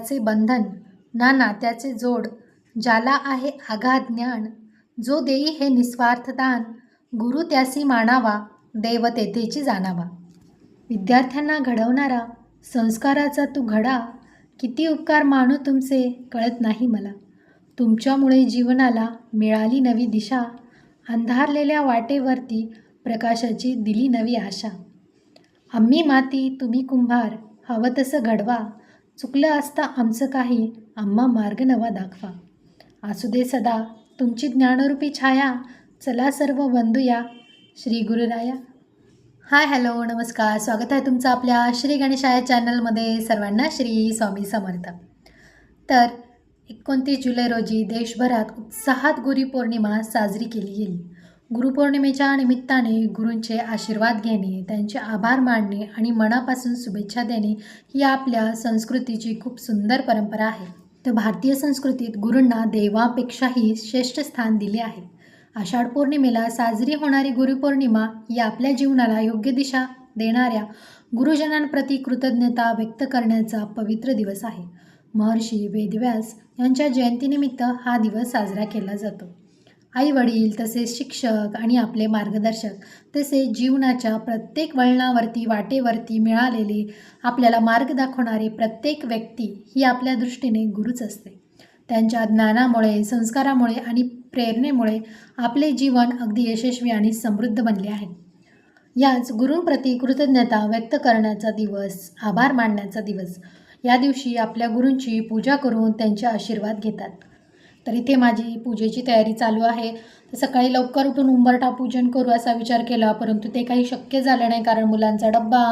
त्याचे बंधन, ना नात्याचे जोड, ज्याला आहे अगाध ज्ञान, जो देई हे निस्वार्थ दान, गुरु त्यासी मानावा, देव तेथेची जाणावा. विद्यार्थ्यांना घडवणारा संस्काराचा तू घडा, किती उपकार मानू तुमचे कळत नाही मला. तुमच्यामुळे जीवनाला मिळाली नवी दिशा, अंधारलेल्या वाटेवरती प्रकाशाची दिली नवी आशा. आम्ही माती तुम्ही कुंभार, हवं तसं घडवा, चुकलं असता आमचं काही, आम्हा मार्ग नवा दाखवा. असू दे सदा तुमची ज्ञानरूपी छाया, चला सर्व वंदूया श्री गुरुराया. हाय हॅलो नमस्कार, स्वागत आहे तुमचं आपल्या श्री गणेशाय चॅनलमध्ये. सर्वांना श्री स्वामी समर्थ. तर 29 जुलै रोजी देशभरात उत्साहात गुरुपौर्णिमा साजरी केली गेली. गुरुपौर्णिमेच्या निमित्ताने गुरूंचे आशीर्वाद घेणे, त्यांचे आभार मानणे आणि मनापासून शुभेच्छा देणे ही आपल्या संस्कृतीची खूप सुंदर परंपरा आहे. तर भारतीय संस्कृतीत गुरूंना देवापेक्षाही श्रेष्ठ स्थान दिले आहे. आषाढ पौर्णिमेला साजरी होणारी गुरुपौर्णिमा ही आपल्या जीवनाला योग्य दिशा देणाऱ्या गुरुजनांप्रती कृतज्ञता व्यक्त करण्याचा पवित्र दिवस आहे. महर्षी वेदव्यास यांच्या जयंतीनिमित्त हा दिवस साजरा केला जातो. आई वडील तसेच शिक्षक आणि आपले मार्गदर्शक तसेच जीवनाच्या प्रत्येक वळणावरती वाटेवरती मिळालेले आपल्याला मार्ग दाखवणारे प्रत्येक व्यक्ती ही आपल्या दृष्टीने गुरुच असते. त्यांच्या ज्ञानामुळे, संस्कारामुळे आणि प्रेरणेमुळे आपले जीवन अगदी यशस्वी आणि समृद्ध बनले आहे. याच गुरूंप्रती कृतज्ञता व्यक्त करण्याचा दिवस, आभार मानण्याचा दिवस. या दिवशी आपल्या गुरूंची पूजा करून त्यांचे आशीर्वाद घेतात. तर इथे माझी पूजेची तयारी चालू आहे. तर सकाळी लवकर उठून उंबरठा पूजन करू असा विचार केला, परंतु ते काही शक्य झालं नाही, कारण मुलांचा डब्बा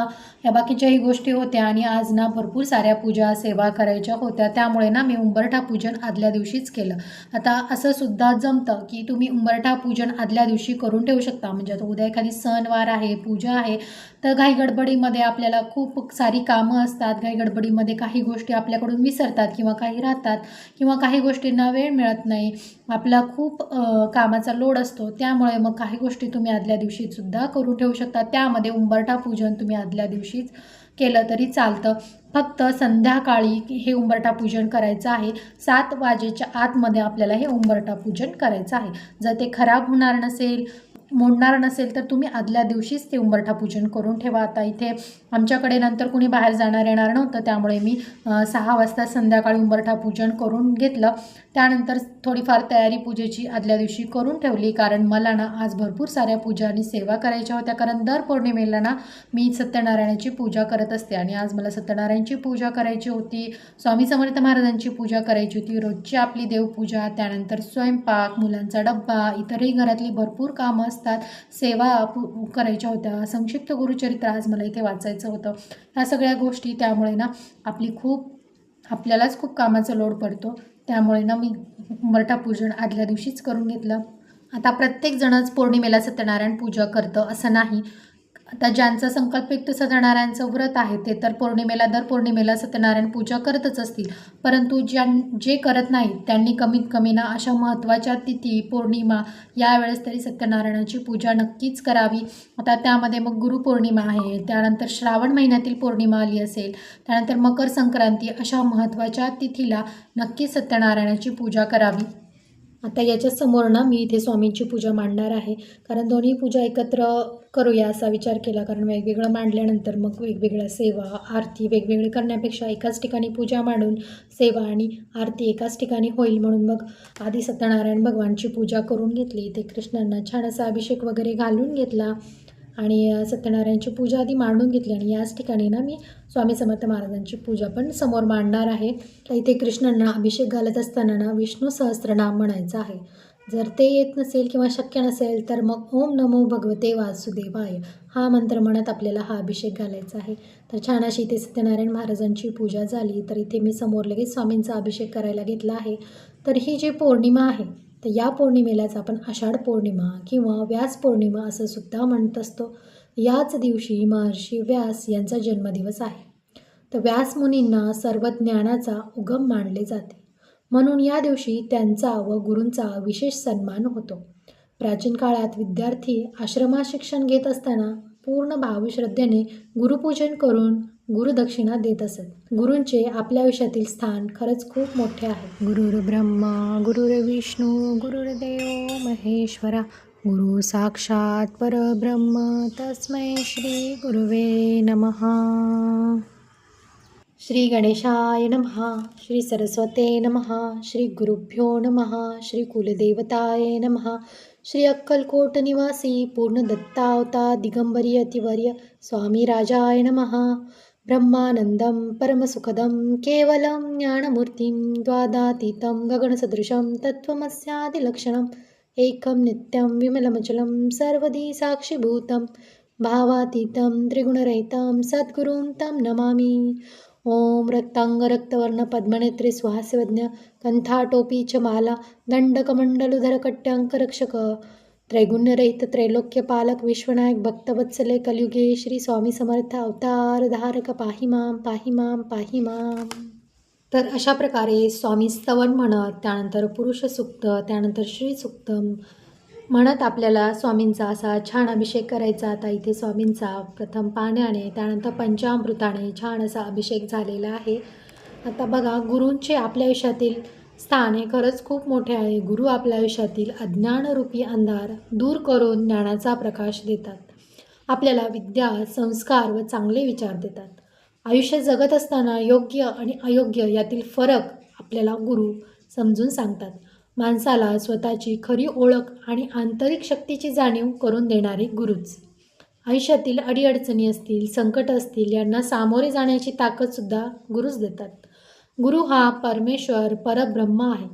या बाकीच्याही गोष्टी होत्या आणि आज ना भरपूर साऱ्या पूजा सेवा करायच्या होत्या. त्यामुळे ना मी उंबरठा पूजन आदल्या दिवशीच केलं. आता असं सुद्धा जमतं की तुम्ही उंबरठा पूजन आदल्या दिवशी करून ठेवू शकता. म्हणजे आता उद्या एखादी सणवार आहे, पूजा आहे, तर घाई गडबडीमध्ये आपल्याला खूप सारी कामं असतात. घाई गडबडीमध्ये काही गोष्टी आपल्याकडून विसरतात किंवा काही राहतात किंवा काही गोष्टींना वेळ मिळत नाही. आपला खूप कामाचा लोड असतो. त्यामुळे मग काही गोष्टी तुम्ही आदल्या दिवशी सुद्धा करून ठेवू शकता. त्यामध्ये उंबरठा पूजन तुम्ही आदल्या दिवशीच केलं तरी चालतं. फक्त संध्याकाळी हे उंबरठा पूजन करायचं आहे. 7 वाजेच्या आतमध्ये आपल्याला हे उंबरठा पूजन करायचं आहे. जर ते खराब होणार नसेल, मोडणार नसेल तर तुम्ही आदल्या दिवशीच ते उंबरठा पूजन करून ठेवा. आता इथे आमच्याकडे नंतर कुणी बाहेर जाणार येणार नव्हतं, त्यामुळे मी 6 वाजता संध्याकाळी उंबरठा पूजन करून घेतलं. त्यानंतर थोडीफार तयारी पूजेची आदल्या दिवशी करून ठेवली, कारण मला ना आज भरपूर साऱ्या पूजा आणि सेवा करायच्या होत्या. कारण दर पौर्णिमेला ना मी सत्यनारायणाची पूजा करत असते आणि आज मला सत्यनारायणची पूजा करायची होती, स्वामी समर्थ महाराजांची पूजा करायची होती, रोजची आपली देवपूजा, त्यानंतर स्वयंपाक, मुलांचा डब्बा, इतरही घरातली भरपूर कामं असतात, सेवा करायच्या होत्या, संक्षिप्त गुरुचरित्र आज मला इथे वाचायचं होतं. ह्या सगळ्या गोष्टी, त्यामुळे ना आपल्यालाच खूप कामाचा लोड पडतो. त्यामुळे ना मी उंबरठा पूजन आदल्या दिवशीच करून घेतलं. आता प्रत्येकजणच पौर्णिमेला सत्यनारायण पूजा करतं असं नाही. आता ज्यांचं संकल्पयुक्त सत्यनारायणचं व्रत आहे ते तर दर पौर्णिमेला सत्यनारायण पूजा करतच असतील, परंतु जे करत नाहीत त्यांनी कमीत कमी ना अशा महत्त्वाच्या तिथी, पौर्णिमा यावेळेस तरी सत्यनारायणाची पूजा नक्कीच करावी. आता त्यामध्ये मग गुरुपौर्णिमा आहे, त्यानंतर श्रावण महिन्यातील पौर्णिमा आली असेल, त्यानंतर मकर संक्रांती, अशा महत्त्वाच्या तिथीला नक्कीच सत्यनारायणाची पूजा करावी. आता याच्यासमोर ना मी इथे स्वामींची पूजा मांडणार आहे, कारण दोन्ही पूजा एकत्र करूया असा विचार केला. कारण वेगवेगळं मांडल्यानंतर मग वेगवेगळ्या सेवा, आरती वेगवेगळे करण्यापेक्षा एकाच ठिकाणी पूजा मांडून सेवा आणि आरती एकाच ठिकाणी होईल, म्हणून मग आधी सत्यनारायण भगवानची पूजा करून घेतली. ते कृष्णांना छान असा अभिषेक वगैरे घालून घेतला आणि सत्यनारायणची पूजा आधी मांडून घेतली आणि याच ठिकाणी ना मी स्वामी समर्थ महाराजांची पूजा पण समोर मांडणार आहे. तर इथे कृष्णांना अभिषेक घालत असताना ना विष्णू सहस्त्रनाम म्हणायचं आहे. जर ते येत नसेल किंवा शक्य नसेल तर मग ओम नमो भगवते वासुदेवाय हा मंत्र म्हणत आपल्याला हा अभिषेक घालायचा आहे. तर छान अशी इथे सत्यनारायण महाराजांची पूजा झाली. तर इथे मी समोर लगेच स्वामींचा अभिषेक करायला घेतला आहे. तर ही जी पौर्णिमा आहे, तर या पौर्णिमेलाच आपण आषाढ पौर्णिमा किंवा व्यास पौर्णिमा असं सुद्धा म्हणत असतो. याच दिवशी महर्षी व्यास यांचा जन्मदिवस आहे. तर व्यास मुनींना सर्व ज्ञानाचा उगम मानले जाते, म्हणून या दिवशी त्यांचा व गुरूंचा विशेष सन्मान होतो. प्राचीन काळात विद्यार्थी आश्रमात शिक्षण घेत असताना पूर्ण भावश्रद्धेने गुरुपूजन करून गुरुदक्षिणा देत असत. गुरूंचे आपल्या आयुष्यातील स्थान खरंच खूप मोठे आहे. गुरुर् ब्रह्मा गुरुर्विष्णू गुरुर्देव महेश्वरा गुरु साक्षात परब्रह्म तस्मै श्री गुरुवे नमः. श्री गणेशाय नमः. श्री सरस्वते नमः. श्री गुरुभ्यो नमः. श्री कुलदेवताय नमः. श्री अक्कलकोट निवासी पूर्ण दत्तावता दिगंबरी अतिवर्य स्वामी राजाय नमः. ब्रह्मानंदं परमसुखदं केवलं ज्ञानमूर्तिं द्वादातीतं गगनसदृशं तत्त्वमस्यादिलक्षणम् एकं नित्यं विमलमचलं सर्वदी साक्षिभूतं भावातीतं त्रिगुणरहितं सद्गुरुं तं नमामि. ओम रक्तांग रक्तवर्ण पद्मनेत्रे सुहास्यवज्ञ कंठाटोपी च माला दंडकमंडलुधर कट्यांक रक्षक त्रैगुण्यरहित त्रैलोक्यपालक विश्वनायक भक्तवत्सले कलियुगे श्री स्वामी समर्थ अवतार धारक पाहि माम पाहि माम पाहि माम. तर अशा प्रकारे स्वामी स्तवन म्हणत, त्यानंतर पुरुष सूक्त, त्यानंतर श्री सूक्त म्हणत आपल्याला स्वामींचा असा छान अभिषेक करायचा. आता इथे स्वामींचा प्रथम पाण्याने त्यानंतर पंचामृताने छान असा अभिषेक झालेला आहे. आता बघा, गुरूंचे आपल्या आयुष्यातील स्थान हे खरंच खूप मोठे आहे. गुरु आपल्या आयुष्यातील अज्ञानरूपी अंधार दूर करून ज्ञानाचा प्रकाश देतात. आपल्याला विद्या, संस्कार व चांगले विचार देतात. आयुष्य जगत असताना योग्य आणि अयोग्य यातील फरक आपल्याला गुरु समजून सांगतात. माणसाला स्वतःची खरी ओळख आणि आंतरिक शक्तीची जाणीव करून देणारे गुरुच. आयुष्यातील अडीअडचणी असतील, संकट असतील, यांना सामोरे जाण्याची ताकदसुद्धा गुरुच देतात. गुरु हा परमेश्वर परब्रह्म आहे.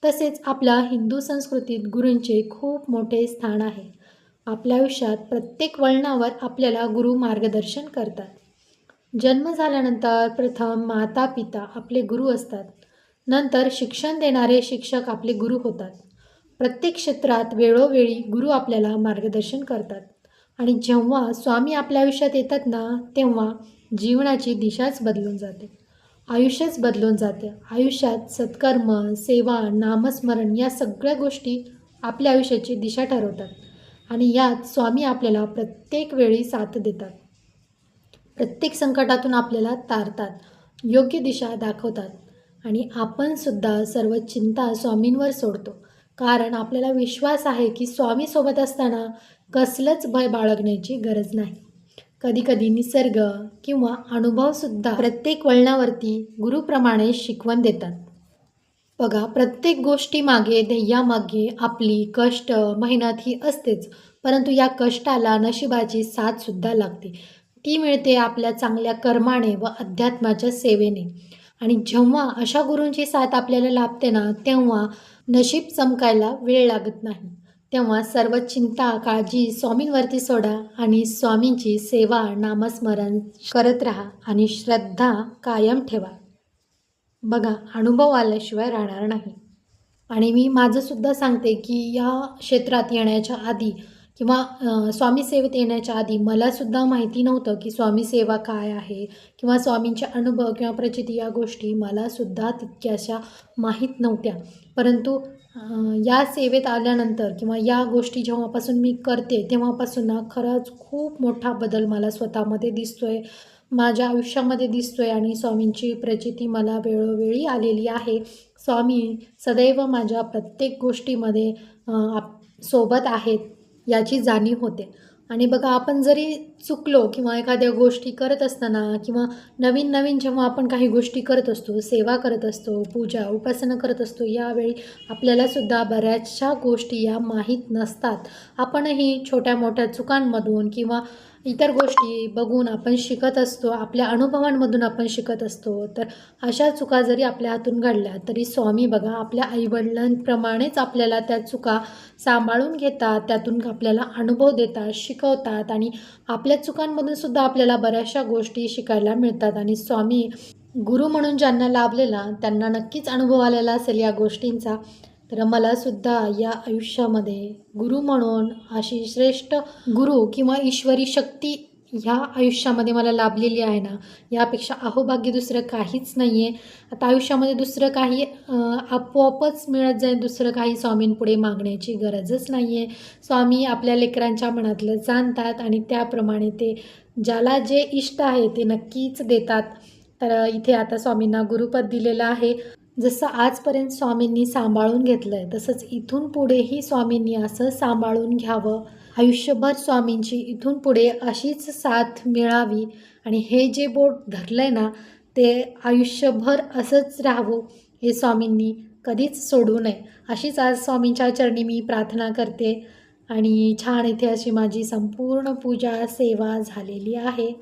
तसेच आपल्या हिंदू संस्कृतीत गुरूंचे खूप मोठे स्थान आहे. आपल्या आयुष्यात प्रत्येक वळणावर आपल्याला गुरु मार्गदर्शन करतात. जन्म झाल्यानंतर प्रथम माता पिता आपले गुरु असतात. नंतर शिक्षण देणारे शिक्षक आपले गुरु होतात. प्रत्येक क्षेत्रात वेळोवेळी गुरु आपल्याला मार्गदर्शन करतात. आणि जेव्हा स्वामी आपल्या आयुष्यात येतात ना, तेव्हा जीवनाची दिशाच बदलून जाते, आयुष्यच बदलून जाते. आयुष्यात सत्कर्म, सेवा, नामस्मरण या सगळ्या गोष्टी आपल्या आयुष्याची दिशा ठरवतात. आणि यात स्वामी आपल्याला प्रत्येक वेळी साथ देतात. प्रत्येक संकटातून आपल्याला तारतात, योग्य दिशा दाखवतात. आणि आपण सुद्धा सर्व चिंता स्वामींवर सोडतो, कारण आपल्याला विश्वास आहे की स्वामी सोबत असताना कसलंच भय बाळगण्याची गरज नाही. कधीकधी निसर्ग किंवा अनुभवसुद्धा प्रत्येक वळणावरती गुरुप्रमाणे शिकवण देतात. बघा, प्रत्येक गोष्टीमागे, ध्येयामागे आपली कष्ट, मेहनत ही असतेच. परंतु या कष्टाला नशिबाची साथसुद्धा लागते. ती मिळते आपल्या चांगल्या कर्माने व अध्यात्माच्या सेवेने. आणि जेव्हा अशा गुरूंची साथ आपल्याला लाभते ना, तेव्हा नशीब चमकायला वेळ लागत नाही. तेव्हा सर्व चिंता, काळजी स्वामींवरती सोडा आणि स्वामींची सेवा, नामस्मरण करत राहा आणि श्रद्धा कायम ठेवा. बघा, अनुभव आल्याशिवाय राहणार नाही. आणि मी माझंसुद्धा सांगते की या क्षेत्रात येण्याच्या आधी किंवा स्वामी सेवेत येण्याच्या आधी मलासुद्धा माहिती नव्हतं की स्वामी सेवा काय आहे किंवा स्वामींचे अनुभव किंवा प्रचिती या गोष्टी मलासुद्धा तितक्याशा माहीत नव्हत्या. परंतु या सेवेत आल्यानंतर किंवा या गोष्टी जेव्हापासून मी करते तेव्हापासून ना खरंच खूप मोठा बदल मला स्वतःमध्ये दिसतो आहे, माझ्या आयुष्यामध्ये दिसतो आहे. आणि स्वामींची प्रचिती मला वेळोवेळी आलेली आहे. स्वामी सदैव माझ्या प्रत्येक गोष्टीमध्ये सोबत आहेत याची जाणीव होते. आणि बघा, आपण जरी चुकलो किंवा एखाद्या गोष्टी करत असताना किंवा नवीन नवीन जेव्हा आपण काही गोष्टी करत असतो, सेवा करत असतो, पूजा उपासना करत असतो, यावेळी आपल्यालासुद्धा बऱ्याचशा गोष्टी या माहीत नसतात. आपणही छोट्या मोठ्या चुकांमधून किंवा इतर गोष्टी बघून आपण शिकत असतो, आपल्या अनुभवांमधून आपण शिकत असतो. तर अशा चुका जरी आपल्या हातून घडल्या तरी स्वामी बघा आपल्या आईवडिलांप्रमाणेच आपल्याला त्या चुका सांभाळून घेतात, त्यातून आपल्याला अनुभव देतात, शिकवतात. आणि आपल्या चुकांमधून सुद्धा आपल्याला बऱ्याचशा गोष्टी शिकायला मिळतात. आणि स्वामी गुरु म्हणून ज्यांना लाभलेला त्यांना नक्कीच अनुभव आलेला असेल या गोष्टींचा. तर मलासुद्धा या आयुष्यामध्ये गुरु म्हणून अशी श्रेष्ठ गुरु किंवा ईश्वरी शक्ती ह्या आयुष्यामध्ये मला लाभलेली आहे ना, यापेक्षा अहोभाग्य दुसरं काहीच नाही आहे. आता आयुष्यामध्ये दुसरं काही आपोआपच मिळत जाईल, दुसरं काही स्वामींपुढे मागण्याची गरजच नाही आहे. स्वामी आपल्या लेकरांच्या मनातलं जाणतात आणि त्याप्रमाणे ते ज्याला जे इष्ट आहे ते नक्कीच देतात. तर इथे आता स्वामींना गुरुपद दिलेलं आहे. जसं आजपर्यंत स्वामींनी सांभाळून घेतलं आहे, तसंच इथून पुढेही स्वामींनी असं सांभाळून घ्यावं. आयुष्यभर स्वामींची इथून पुढे अशीच साथ मिळावी आणि हे जे बोट धरलं आहे ना, ते आयुष्यभर असंच राहावं, हे स्वामींनी कधीच सोडू नये. अशीच आज स्वामींच्या चरणी मी प्रार्थना करते आणि छान इथे अशी माझी संपूर्ण पूजा सेवा झालेली आहे.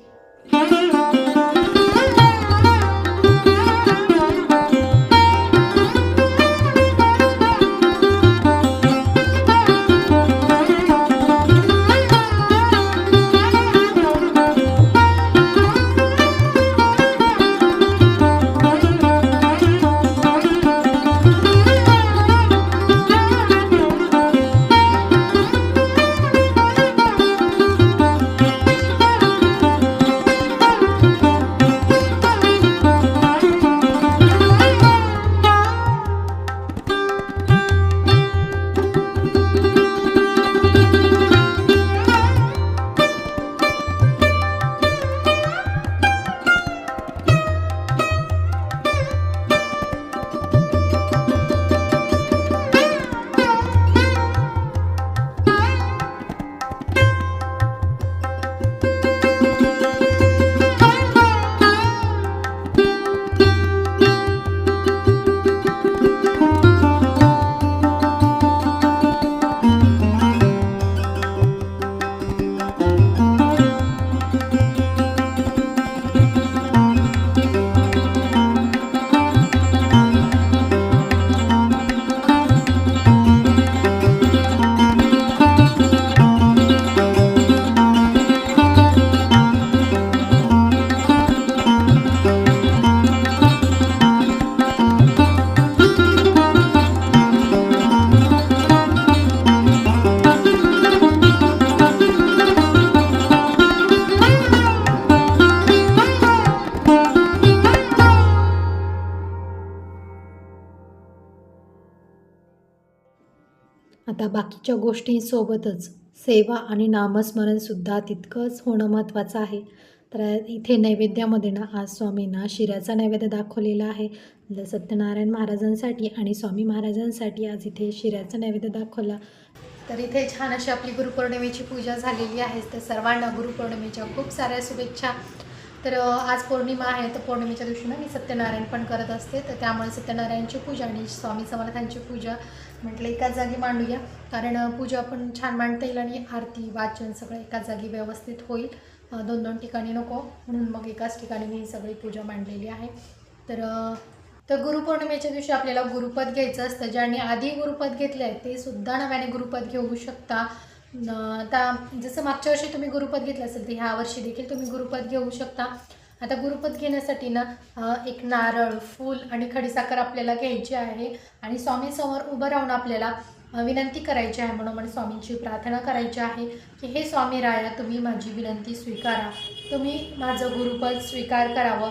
आता बाकीच्या गोष्टींसोबतच सेवा आणि नामस्मरणसुद्धा तितकंच होणं महत्त्वाचं आहे. तर इथे नैवेद्यामध्ये ना आज स्वामींना शिऱ्याचा नैवेद्य दाखवलेला आहे. सत्यनारायण महाराजांसाठी आणि स्वामी महाराजांसाठी आज इथे शिऱ्याचा नैवेद्य दाखवला. तर इथे छान अशी आपली गुरुपौर्णिमेची पूजा झालेली आहे. तर सर्वांना गुरुपौर्णिमेच्या खूप साऱ्या शुभेच्छा. तर आज पौर्णिमा आहे, तर पौर्णिमेच्या दिवशी ना मी सत्यनारायण पण करत असते. तर त्यामुळे सत्यनारायणची पूजा आणि स्वामी समर्थांची पूजा म्हटलं एकाच जागी मांडूया, कारण पूजा पण छान मांडता येईल आणि आरती वाचन सगळं एकाच जागी व्यवस्थित होईल. 2-2 ठिकाणी नको, म्हणून मग एकाच ठिकाणी मी सगळी पूजा मांडलेली आहे. तर गुरुपौर्णिमेच्या दिवशी आपल्याला गुरुपद घ्यायचं असतं. ज्यांनी आधी गुरुपद घेतलं आहे ते सुद्धा नव्याने गुरुपद घेऊ शकता. आता जसं मागच्या वर्षी तुम्ही गुरुपद घेतलं असेल तर ह्या वर्षी देखील तुम्ही गुरुपद घेऊ शकता. आता गुरुपद घेण्यासाठी ना एक नारळ, फूल आणि खडीसाखर आपल्याला घ्यायची आहे आणि स्वामींसमोर उभं राहून आपल्याला विनंती करायची आहे. म्हणून स्वामींची प्रार्थना करायची आहे की हे स्वामी राया, तुम्ही माझी विनंती स्वीकारा, तुम्ही माझं गुरुपद स्वीकार करावं,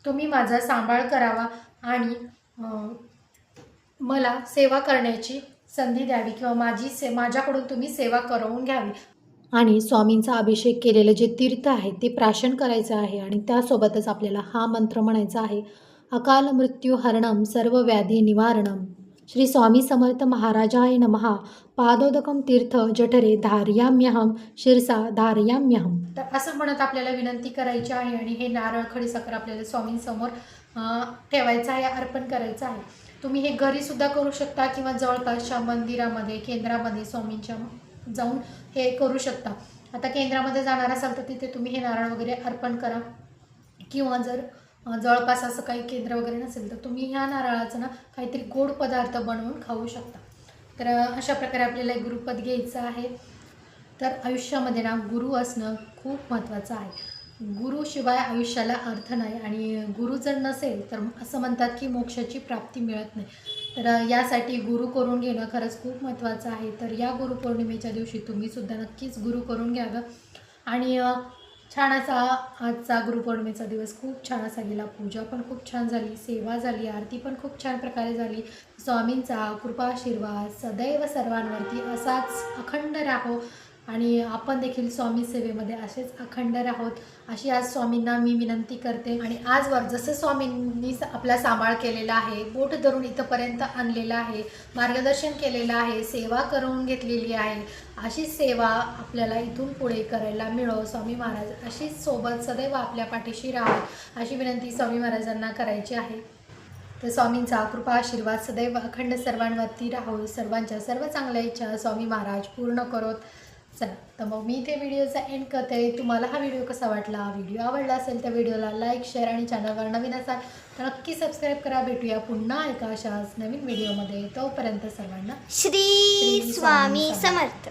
तुम्ही माझा सांभाळ करावा आणि मला सेवा करण्याची संधी द्यावी किंवा माझ्याकडून तुम्ही सेवा करवून घ्यावी. आणि स्वामींचा अभिषेक केलेलं जे तीर्थ आहे ते प्राशन करायचं आहे आणि त्यासोबतच आपल्याला हा मंत्र म्हणायचा आहे. अकाल मृत्यू हरणम सर्व व्याधी निवारणम श्री स्वामी समर्थ महाराजाय नमः. पादोदकम तीर्थ जठरे धार्याम्यहम शिरसा धार्याम्यहम. तर असं म्हणत आपल्याला विनंती करायची आहे आणि हे नारळ खडीसाखर आपल्याला स्वामींसमोर ठेवायचं आहे, अर्पण करायचं आहे. तुम्ही हे घरीसुद्धा करू शकता किंवा जवळपासच्या मंदिरामध्ये, केंद्रामध्ये स्वामींच्या जाऊन हे करू शकता. आता केंद्रामध्ये जाणार असाल तर तिथे तुम्ही हे नारळ वगैरे अर्पण करा, किंवा जर जवळपास असं काही केंद्र वगैरे नसेल तर तुम्ही ह्या नारळाचं ना काहीतरी गोड पदार्थ बनवून खाऊ शकता. तर अशा प्रकारे आपल्याला एक गुरुपद घ्यायचं आहे. तर आयुष्यामध्ये ना गुरु असणं खूप महत्त्वाचं आहे. गुरुशिवाय आयुष्याला अर्थ नाही आणि गुरु जर नसेल तर असं म्हणतात की मोक्षाची प्राप्ती मिळत नाही. तर यासाठी गुरु करून घेणं खरंच खूप महत्त्वाचं आहे. तर या गुरुपौर्णिमेच्या दिवशी तुम्हीसुद्धा नक्कीच गुरु करून घ्यावं. आणि छान असा आजचा गुरुपौर्णिमेचा दिवस खूप छान असा गेला. पूजा पण खूप छान झाली, सेवा झाली, आरती पण खूप छान प्रकारे झाली. स्वामींचा कृपा आशीर्वाद सदैव सर्वांवरती असाच अखंड राहो आणि आपण देखील स्वामी सेवेमध्ये असेच अखंड राहोत अशी आज स्वामींना मी विनंती करते. आणि आजवर जसं स्वामींनी आपला सांभाळ केलेला आहे, बोट धरून इथंपर्यंत आणलेलं आहे, मार्गदर्शन केलेलं आहे, सेवा करून घेतलेली आहे, अशी सेवा आपल्याला इथून पुढे करायला मिळो. स्वामी महाराज अशीच सोबत सदैव आपल्या पाठीशी राहावं अशी विनंती स्वामी महाराजांना करायची आहे. तर स्वामींचा कृपा आशीर्वाद सदैव अखंड सर्वांवरती राहो. सर्वांच्या सर्व चांगल्या इच्छा स्वामी महाराज पूर्ण करोत. चला तर मग मी इथे व्हिडिओचा एंड करते. तुम्हाला हा व्हिडिओ कसा वाटला, व्हिडिओ आवडला असेल तर व्हिडिओला लाईक, शेअर आणि चॅनलवर नवीन असाल तर नक्की सबस्क्राईब करा. भेटूया पुन्हा एका अशाच नवीन व्हिडिओमध्ये. तोपर्यंत सर्वांना श्री स्वामी समर्थ.